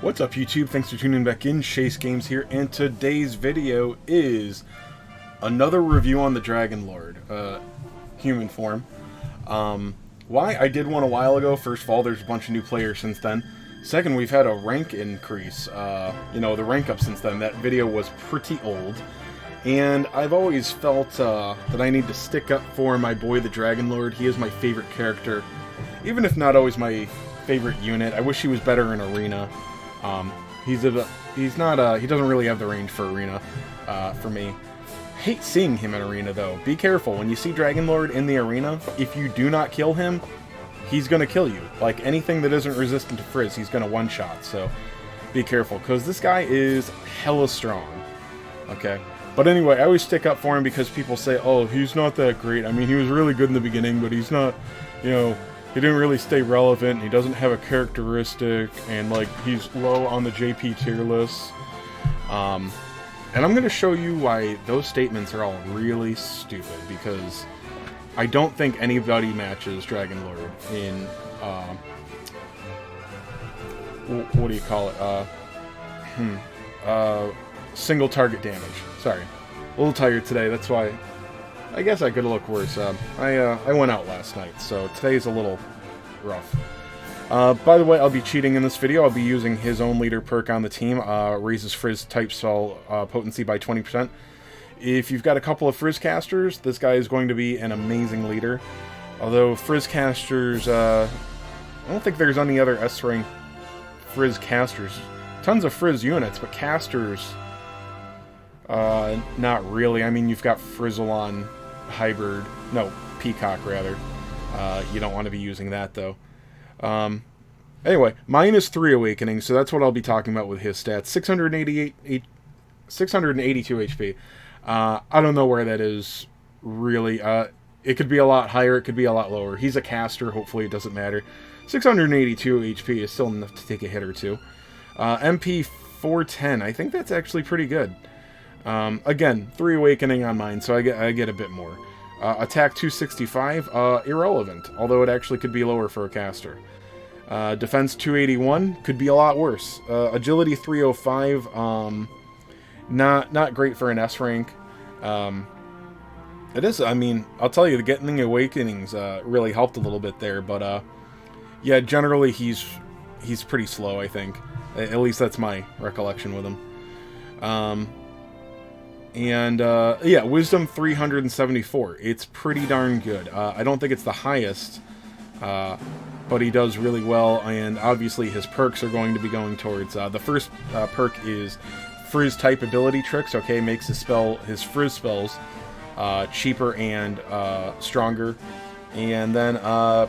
What's up, YouTube? Thanks for tuning back in. Chase Games here, and today's video is another review on the Dragonlord, human form. Why? I did one a while ago. First of all, there's a bunch of new players since then. Second, we've had a rank increase, the rank up since then. That video was pretty old. And I've always felt that I need to stick up for my boy, the Dragonlord. He is my favorite character, even if not always my favorite unit. I wish he was better in Arena. He doesn't really have the range for Arena, for me. Hate seeing him in Arena, though. Be careful. When you see Dragonlord in the Arena, if you do not kill him, he's gonna kill you. Like, anything that isn't resistant to Frizz, he's gonna one-shot, so be careful, because this guy is hella strong. Okay? But anyway, I always stick up for him because people say, oh, he's not that great. I mean, he was really good in the beginning, but he's not, he didn't really stay relevant. He doesn't have a characteristic, and, like, he's low on the JP tier list. And I'm going to show you why those statements are all really stupid, because I don't think anybody matches Dragonlord in, what do you call it? Single target damage. Sorry. A little tired today, that's why I guess I could look worse. I went out last night, so today's a little rough. By the way, I'll be cheating in this video. I'll be using his own leader perk on the team. Raises Frizz type spell potency by 20%. If you've got a couple of Frizz casters, this guy is going to be an amazing leader. Although Frizz casters, I don't think there's any other S rank Frizz casters. Tons of Frizz units, but casters, not really. I mean, you've got Frizzle Hybrid, no, Peacock rather. You don't want to be using that though. Anyway, mine is 3 Awakening, so that's what I'll be talking about with his stats. 682 HP. I don't know where that is, really. It could be a lot higher, it could be a lot lower. He's a caster, hopefully it doesn't matter. 682 HP is still enough to take a hit or two. MP 410, I think that's actually pretty good. Again, 3 Awakening on mine, so I get a bit more. Attack 265, irrelevant, although it actually could be lower for a caster. Defense 281, could be a lot worse. Agility 305, not great for an S rank. It is, I mean, I'll tell you, getting the Awakenings really helped a little bit there, but yeah, generally he's pretty slow, I think. At least that's my recollection with him. Yeah, Wisdom 374. It's pretty darn good. I don't think it's the highest, but he does really well, and obviously his perks are going to be going towards... the first perk is Frizz type ability tricks, okay? Makes his Frizz spells cheaper and stronger. And then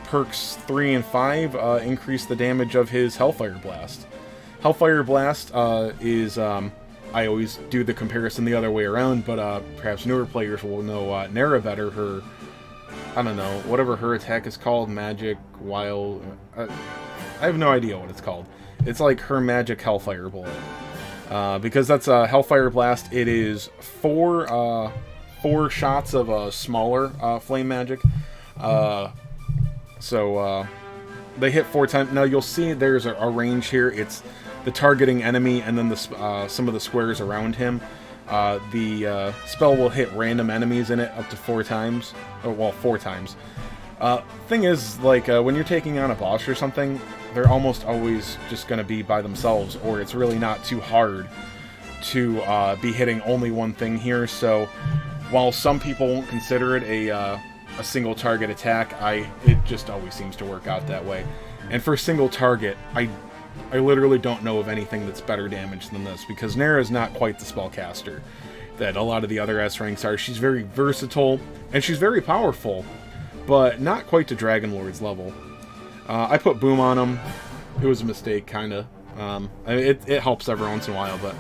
perks 3 and 5 increase the damage of his Hellfire Blast. Hellfire Blast is... I always do the comparison the other way around, but perhaps newer players will know Nara better. Her, I don't know, whatever her attack is called, Magic, Wild... I have no idea what it's called. It's like her Magic Hellfire Bullet. Because that's a Hellfire Blast. It is 4 shots of a smaller flame magic. So they hit 4 times. Now you'll see there's a range here. It's the targeting enemy and then some of the squares around him. The spell will hit random enemies in it up to 4 times. Oh, well, 4 times. Thing is, like, when you're taking on a boss or something, they're almost always just going to be by themselves, or it's really not too hard to be hitting only one thing here. So while some people won't consider it a single target attack, it just always seems to work out that way. And for single target, I literally don't know of anything that's better damage than this, because Nara is not quite the spellcaster that a lot of the other S ranks are. She's very versatile, and she's very powerful, but not quite to Dragonlord's level. I put Boom on him. It was a mistake, kinda. It helps every once in a while, but...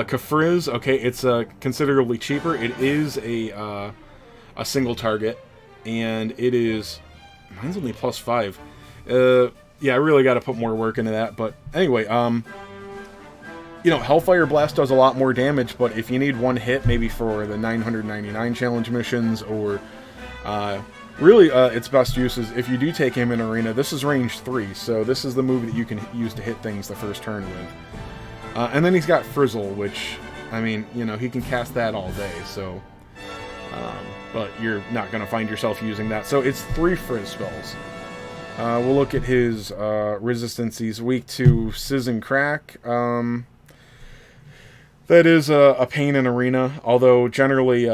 Kafrizz, okay, it's considerably cheaper. It is a single target, and it is... Mine's only +5. Yeah, I really got to put more work into that, but anyway, Hellfire Blast does a lot more damage, but if you need one hit, maybe for the 999 challenge missions, or Really, its best use is if you do take him in arena. This is range 3, so this is the move that you can use to hit things the first turn with. And then he's got Frizzle, which, I mean, you know, he can cast that all day, so... but you're not going to find yourself using that. So it's 3 Frizz spells. We'll look at his resistance. He's weak to Sizz and Crack. That is a pain in arena, although generally...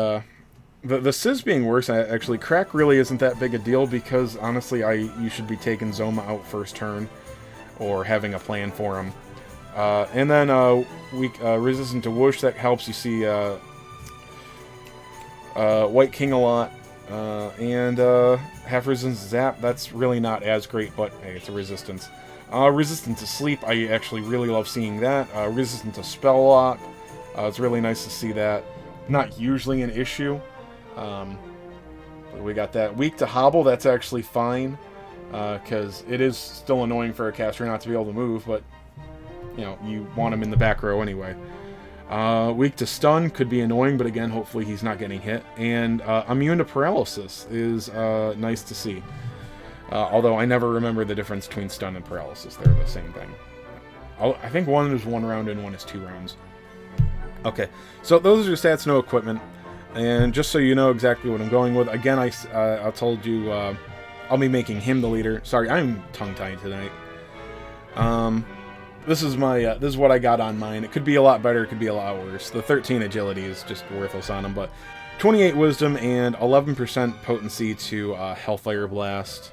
The Sizz being worse, actually, Crack really isn't that big a deal because, honestly, you should be taking Zoma out first turn or having a plan for him. And then weak resistant to Whoosh, that helps. You see White King a lot. And half resistance to Zap, that's really not as great, but hey, it's a resistance. Resistant to Sleep, I actually really love seeing that. Resistant to Spell Lock, it's really nice to see that. Not usually an issue. But we got that. Weak to Hobble, that's actually fine, because it is still annoying for a caster not to be able to move, but, you know, you want him in the back row anyway. Weak to Stun could be annoying, but again, hopefully he's not getting hit. And immune to Paralysis is nice to see. Although I never remember the difference between Stun and Paralysis. They're the same thing. I think one is 1 round and one is 2 rounds. Okay, so those are your stats, no equipment. And just so you know exactly what I'm going with, again, I told you I'll be making him the leader. Sorry, I'm tongue-tied tonight. This is what I got on mine. It could be a lot better, it could be a lot worse. The 13 agility is just worthless on him, but 28 wisdom and 11% potency to Hellfire Blast.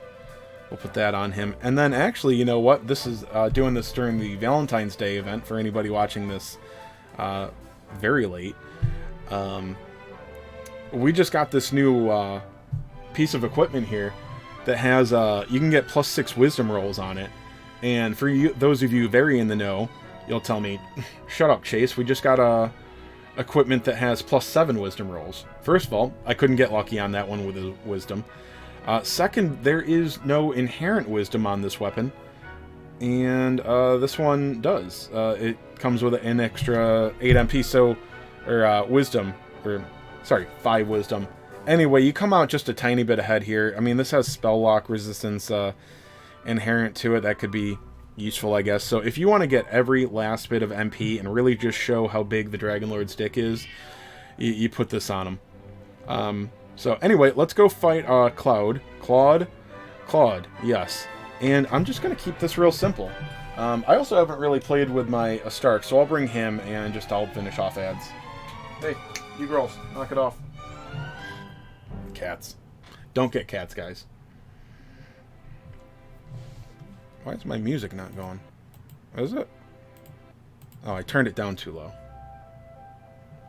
We'll put that on him. And then actually, you know what? This is doing this during the Valentine's Day event for anybody watching this very late. We just got this new piece of equipment here that has, you can get +6 wisdom rolls on it. And for you, those of you very in the know, you'll tell me, shut up, Chase, we just got equipment that has +7 wisdom rolls. First of all, I couldn't get lucky on that one with the wisdom. Second, there is no inherent wisdom on this weapon. And this one does. It comes with an extra 8 MP, so, or wisdom, or, sorry, 5 wisdom. Anyway, you come out just a tiny bit ahead here. I mean, this has spell lock resistance inherent to it. That could be useful, I guess. So if you want to get every last bit of MP and really just show how big the Dragonlord's dick is, you put this on him. So anyway, let's go fight Claude, yes. And I'm just going to keep this real simple. I also haven't really played with my Stark, so I'll bring him and just I'll finish off ads. Hey, you girls, knock it off. Cats. Don't get cats, guys. Why is my music not going? Is it? Oh, I turned it down too low.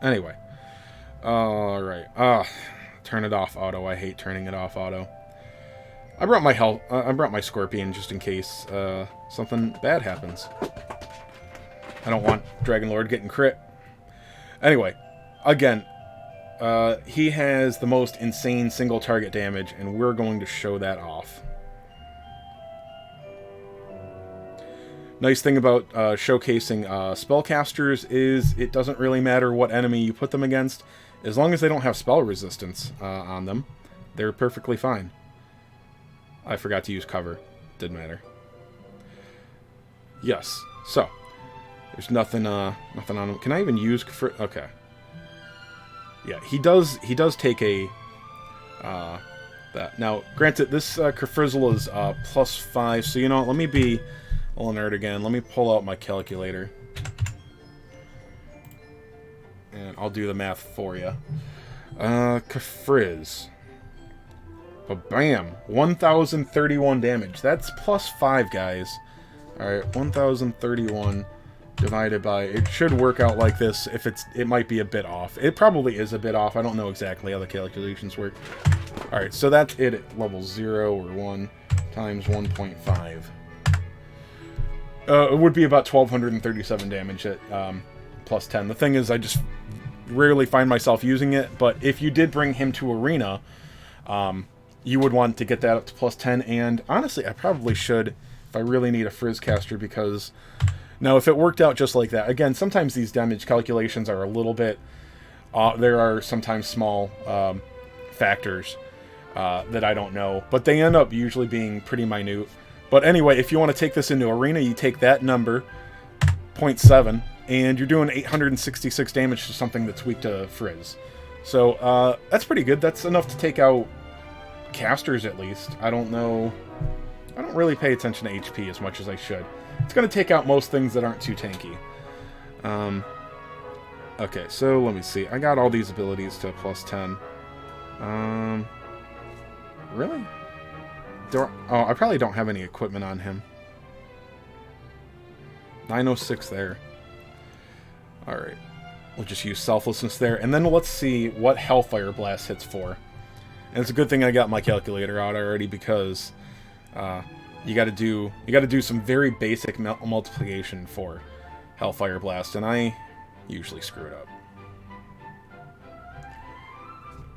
Anyway. Alright. Turn it off auto. I hate turning it off auto. I brought my Scorpion just in case something bad happens. I don't want Dragonlord getting crit. Anyway, again, he has the most insane single target damage, and we're going to show that off. Nice thing about showcasing spellcasters is it doesn't really matter what enemy you put them against. As long as they don't have spell resistance on them, they're perfectly fine. I forgot to use cover. Didn't matter. Yes. So, there's nothing on him. Can I even use... Okay. Yeah, he does take a... that. Now, granted, this Kerfrizzle is +5, so you know, let me be a little nerd again. Let me pull out my calculator. And I'll do the math for you. Kerfrizz. Bam! 1,031 damage. That's +5, guys. Alright, 1,031 divided by... It should work out like this. If it might be a bit off. It probably is a bit off. I don't know exactly how the calculations work. Alright, so that's it at level 0 or 1 times 1.5. It would be about 1,237 damage at +10. The thing is, I just rarely find myself using it, but if you did bring him to Arena, you would want to get that up to +10, and honestly, I probably should if I really need a Frizz caster, because now if it worked out just like that, again, sometimes these damage calculations are a little bit, there are sometimes small factors. that I don't know. But they end up usually being pretty minute. But anyway, if you want to take this into Arena, you take that number, 0.7, and you're doing 866 damage to something that's weak to Frizz. So that's pretty good. That's enough to take out casters at least. I don't know. I don't really pay attention to HP as much as I should. It's going to take out most things that aren't too tanky. Okay, so let me see. I got all these abilities to +10. Really? Oh, I probably don't have any equipment on him. 906 there. Alright. We'll just use Selflessness there. And then let's see what Hellfire Blast hits for. And it's a good thing I got my calculator out already, because you got to do some very basic multiplication for Hellfire Blast, and I usually screw it up.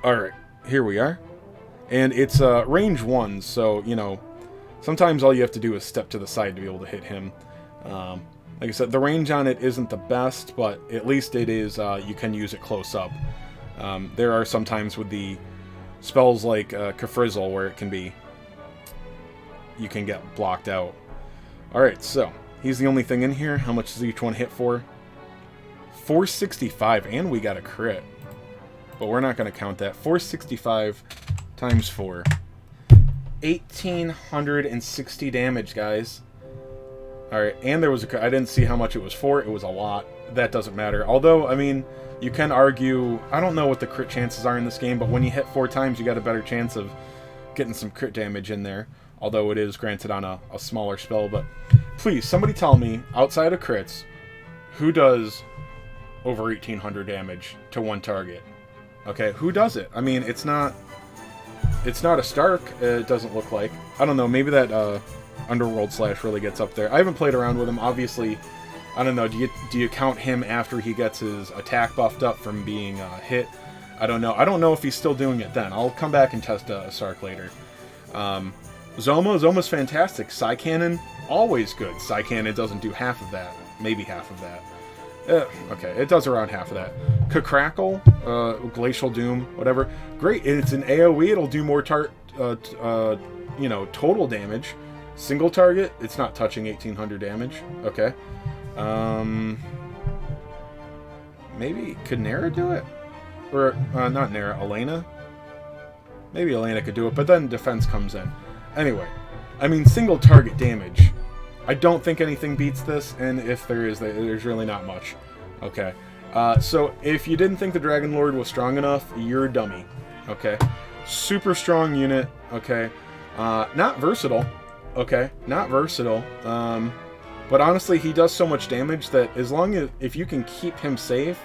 Alright, here we are. And it's range 1, so, you know, sometimes all you have to do is step to the side to be able to hit him. Like I said, the range on it isn't the best, but at least it is, you can use it close up. There are some times with the spells like Kafrizzle where it can be, you can get blocked out. Alright, so, he's the only thing in here. How much does each one hit for? 465, and we got a crit. But we're not going to count that. 465 times 4. 1,860 damage, guys. Alright, and there was a... I didn't see how much it was for. It was a lot. That doesn't matter. Although, I mean, you can argue... I don't know what the crit chances are in this game, but when you hit 4 times, you got a better chance of getting some crit damage in there. Although it is granted on a smaller spell. But please, somebody tell me, outside of crits, who does over 1,800 damage to one target? Okay, who does it? I mean, it's not a Stark, it doesn't look like. I don't know, maybe that Underworld Slash really gets up there. I haven't played around with him, obviously. I don't know, do you count him after he gets his attack buffed up from being hit? I don't know. I don't know if he's still doing it then. I'll come back and test a Stark later. Zoma's fantastic. Psycannon, always good. Psycannon doesn't do half of that. Maybe half of that. Okay, it does around half of that. Crackle, Glacial Doom, whatever. Great, it's an AoE, it'll do more you know, total damage. Single target, it's not touching 1,800 damage. Okay. Maybe, could Nera do it? Or, not Nera, Elena? Maybe Elena could do it, but then defense comes in. Anyway, I mean, single target damage. I don't think anything beats this, and if there is, there's really not much. Okay. So, if you didn't think the Dragonlord was strong enough, you're a dummy. Okay. Super strong unit. Okay. Not versatile. Okay. Not versatile. But honestly, he does so much damage that as long as, if you can keep him safe,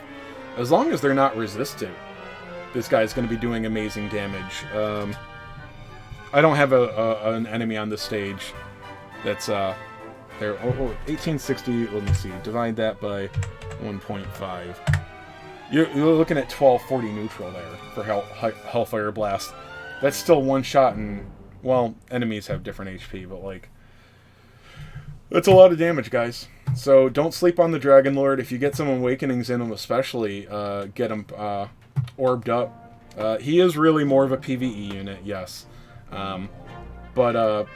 as long as they're not resistant, this guy's going to be doing amazing damage. I don't have an enemy on this stage that's, there. Oh, 1860, let me see, divide that by 1.5. You're looking at 1240 neutral there for Hellfire Blast. That's still one shot, and, well, enemies have different HP, but, like, that's a lot of damage, guys. So don't sleep on the Dragonlord. If you get some Awakenings in him especially, get him orbed up. He is really more of a PvE unit, yes. But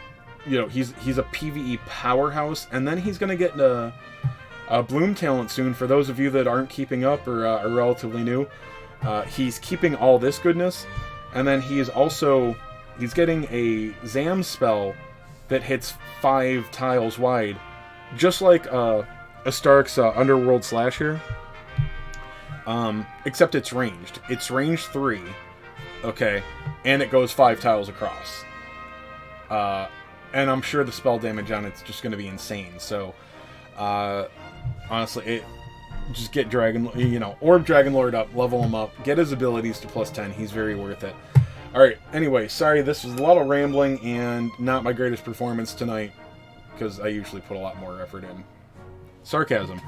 you know, he's a PvE powerhouse, and then he's going to get a Bloom talent soon. For those of you that aren't keeping up or are relatively new, he's keeping all this goodness, and then he's getting a Zam spell that hits 5 tiles wide, just like a Stark's Underworld Slash here, except it's ranged. It's range 3, okay, and it goes 5 tiles across. And I'm sure the spell damage on it's just going to be insane. So, honestly, just get Orb Dragonlord up, level him up, get his abilities to +10. He's very worth it. Alright, anyway, sorry, this was a lot of rambling and not my greatest performance tonight, because I usually put a lot more effort in. Sarcasm.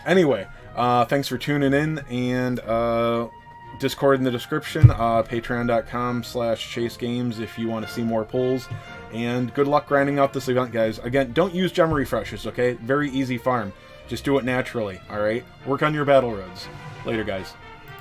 Anyway, thanks for tuning in, and Discord in the description, patreon.com/chasegames if you want to see more pulls. And good luck grinding out this event, guys. Again, don't use gem refreshes, okay? Very easy farm. Just do it naturally, alright? Work on your battle roads. Later, guys.